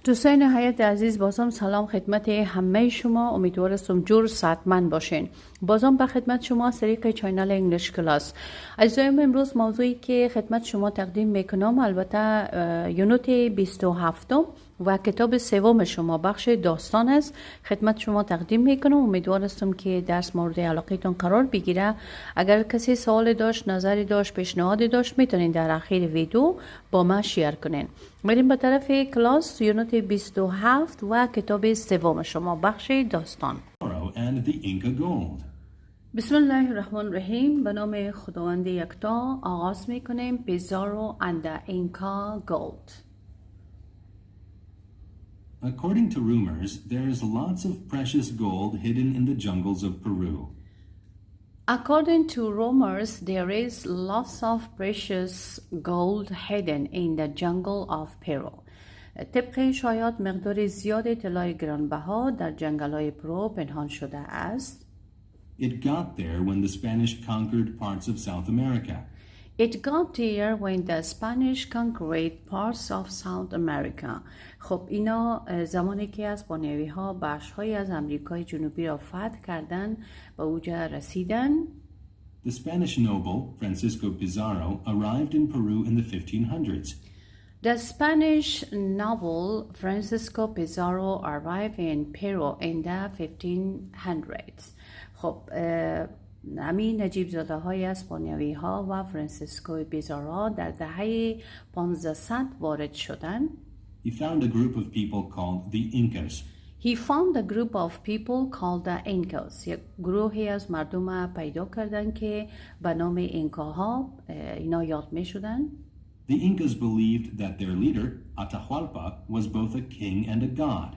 دوستان نهایت عزیز، بازم سلام خدمت همه شما. امیدوارم جور صحتمند باشین. بازم به خدمت شما از طریق چینل انگلیش کلاس. عزیزان، امروز موضوعی که خدمت شما تقدیم میکنم البته یونت 27 و کتاب سوم شما بخش داستان است. خدمت شما تقدیم میکنم. امیدوارم که درس مورد علاقتون قرار بگیره. اگر کسی سوال داشت، نظری داشت، پیشنهادی داشت، میتونین در اخیر ویدیو با ما شیر کنین. بریم به طرف کلاس یونت 27 و کتاب سوم شما بخش داستان. بسم الله الرحمن الرحیم. به نام خداوند یکتا آغاز میکنیم. پیزارو and the Inca gold. According to rumors, there's lots of precious gold hidden in the jungles of Peru. According to rumors, there is lots of precious gold hidden in the jungle of Peru. طبق شایعات مقدار زیاد طلای گرانبها در جنگل‌های پرو پنهان شده است. It got there when the Spanish conquered parts of South America. It got there when the Spanish conquered parts of South America. خب اینا زمانی که اسپانیایی ها بخش‌هایی از امریکای جنوبی را فتح کردن به اوج رسیدن. The Spanish noble Francisco Pizarro arrived in Peru in the 1500s. The Spanish noble Francisco Pizarro arrived in Peru in the 1500s. خب همین نجیب زاده های اسپانیایی ها و فرانسیسکو پیزارو در دهه 1500 وارد شدند. He found a group of people called the Incas. He found a group of people called the Incas. یک گروهی از مردم پیدا کردند که به نام اینکاها اینا یاد می شدن. The Incas believed that their leader, Atahualpa, was both a king and a god.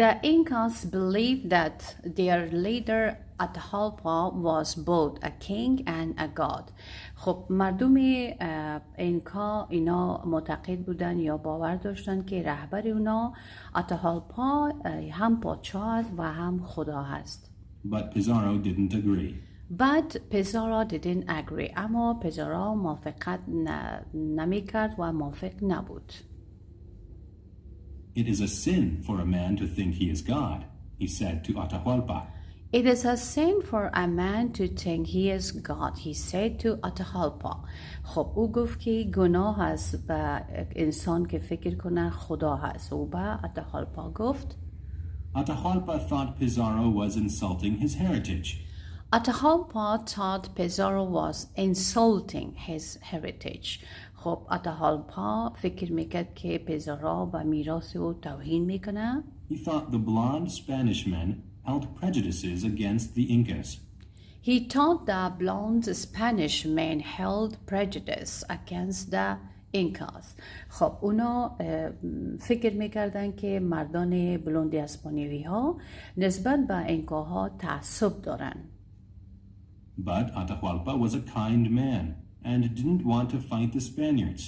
The Incas believed that their leader Atahualpa was both a king and a god. خب مردم اینکا اینا معتقد بودن یا باور داشتن که رهبر اونا آتاهالپا هم پادشاه است و هم خدا هست. But Pizarro didn't agree. But Pizarro didn't agree. اما پیزارو موافقت نمی کرد و موافق نبود. It is a sin for a man to think he is God, he said to Atahualpa. It is a sin for a man to think he is God, he said to Atahualpa. خب او گفت که گناه است به انسان که فکر کنه خدا هست. او به آتاهالپا گفت. Atahualpa thought Pizarro was insulting his heritage. Atahualpa thought Pizarro was insulting his heritage. خب آتاهالپا فکر میکرد که پیزارو به میراث او توهین میکنه. He thought the blonde Spanish men held prejudices against the Incas. He thought the blonde Spanish men held prejudice against the Incas. خب اونا فکر میکردن که مردان بلوند اسپانیایی ها نسبت به اینکاها تعصب دارن. But Atahualpa was a kind man and didn't want to fight the Spaniards.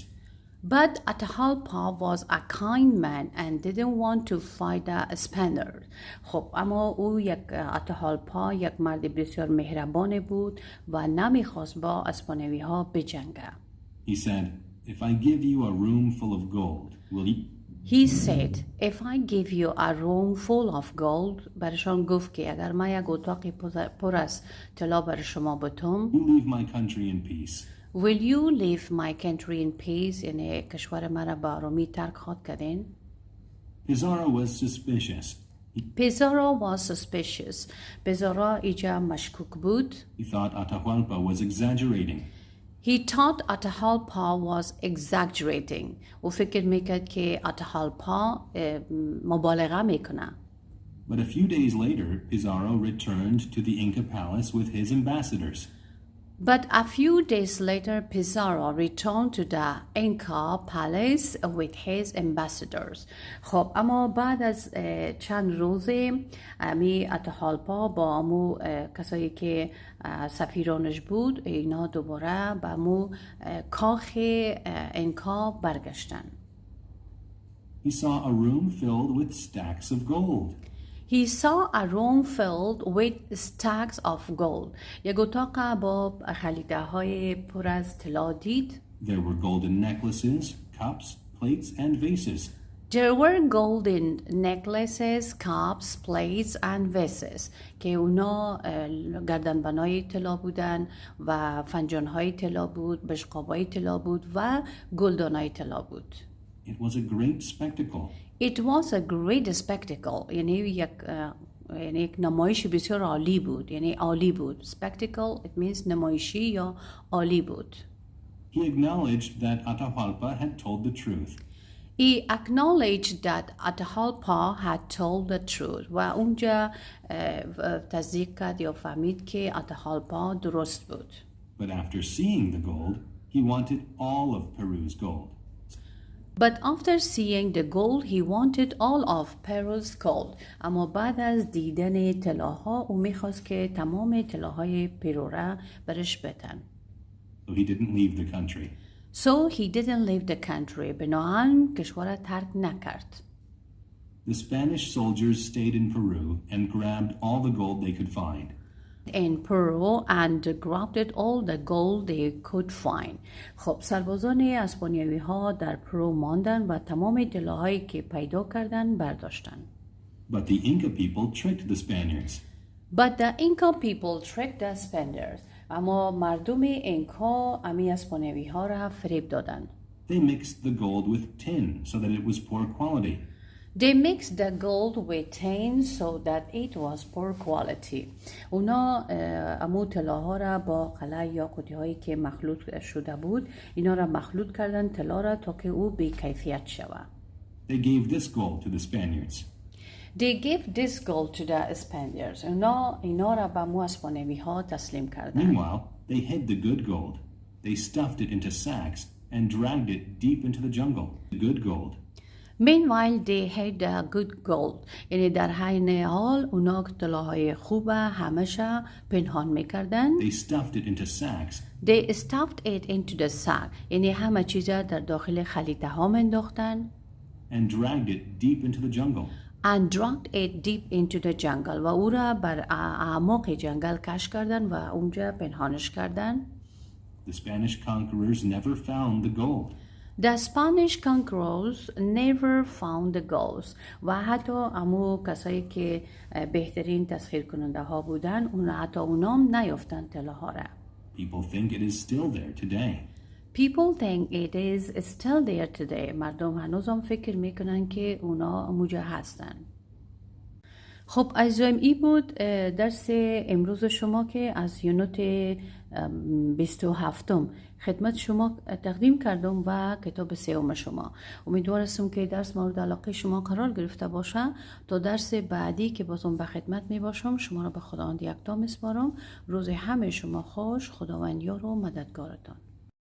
But Atahualpa was a kind man and didn't want to fight the Spaniards. خب اما او آتاهالپا یک مرد بسیار مهربان بود و نمیخواست با اسپانیایی ها بجنگه. He said, if I give you a room full of gold, will you... He said, if I give you a room full of gold, برشان گفت که اگر من یک اتاق پر از طلا بر شما بتم، you leave my country in peace. will you leave my country in peace؟ یعنی کشور مرا به آرامی ترک خواهد کردین؟ Pizarro was suspicious. Pizarro was suspicious. Pizarro ایجا مشکوک بود. He thought Atahualpa was exaggerating. He thought Atahualpa was exaggerating. او فکر میکرد که آتاهالپا مبالغه میکنه. But a few days later, Pizarro returned to the Inca palace with his ambassadors. But a few days later, Pizarro returned to the Inca palace with his ambassadors. خب اما بعد از چند روز امی آتاهالپا با امو کسایی که سفیرانش بود اینا دوباره با امو کاخ اینکا برگشتن. He saw a room filled with stacks of gold. He saw a room filled with stacks of gold. یک اتاق با خلیده های پر از طلا دید. There were golden necklaces, cups, plates, and vases. There were golden necklaces, cups, plates and vases که اونا گردنبندهای طلا بودن و فنجانهای طلا بود، بشقابهای طلا بود و گلدانهای طلا بود. It was a great spectacle. It was a great spectacle. یعنی یک نمایش بسیار عالی بود، یعنی عالی بود. Spectacle it means نمایشی یا عالی بود. He acknowledged that Atahualpa had told the truth. He acknowledged that Atahualpa had told the truth و اونجا تصدیق کرد یا فهمید که Atahualpa درست بود. But after seeing the gold, he wanted all of Peru's gold. But after seeing the gold, he wanted all of Peru's gold. اما بعد از دیدن طلاها او میخواست که تمام طلاهای پرو را برش بدن. So he didn't leave the country. So he didn't leave the country. بناهن کشور را ترک نکرد. The Spanish soldiers stayed in Peru and grabbed all the gold they could find. In Peru and grabbed all the gold they could find. خب سربازان اسپانیایی ها در پرو ماندن و تمام طلاهایی که پیدا کردن برداشتن. But the Inca people tricked the Spaniards. But the Inca people tricked the Spaniards. اما مردم انکا امی اسپانیایی ها را فریب دادن. They mixed the gold with tin so that it was poor quality. They mixed the gold with tin so that it was poor quality. اونا امو طلاها را با قلعه یا قوطی هایی که مخلوط شده بود اینا را مخلوط کردن طلا را تا که او بی کیفیت شود. They gave this gold to the Spaniards. They gave this gold to the Spaniards. اونا اینا را به مو اسپانیایی ها تسلیم کردن. Meanwhile, they hid the good gold. They stuffed it into sacks and dragged it deep into the jungle. The good gold. Meanwhile, they had the good gold. یعنی در حین حال اونا طلاهای خوب همشه پنهان میکردن. They stuffed it into sacks. They stuffed it into the sack. یعنی همه چیزا در داخل خلیطه ها منداختن. And dragged it deep into the jungle. And dragged it deep into the jungle. و او را بر اعماق جنگل کش کردن و اونجا پنهانش کردن. The Spanish conquerors never found the gold. The Spanish conquerors never found the gold. و حتی امو کسایی که بهترین تسخیر کننده ها بودن حتی اونام نیافتن طلاها را. People think it is still there today. People think it is still there today. مردم هنوزم فکر میکنن که اونا اونجا هستن. خب عزیزایم ای بود درس امروز شما که از یونت 27 خدمت شما تقدیم کردم و کتاب سوم شما. امیدوارم که درس مورد علاقه شما قرار گرفته باشه. تا درس بعدی که بازم به خدمت می باشم شما را به خداوند یکتا میسپارم. روز همه شما خوش. خداوند یار و مددگارتان.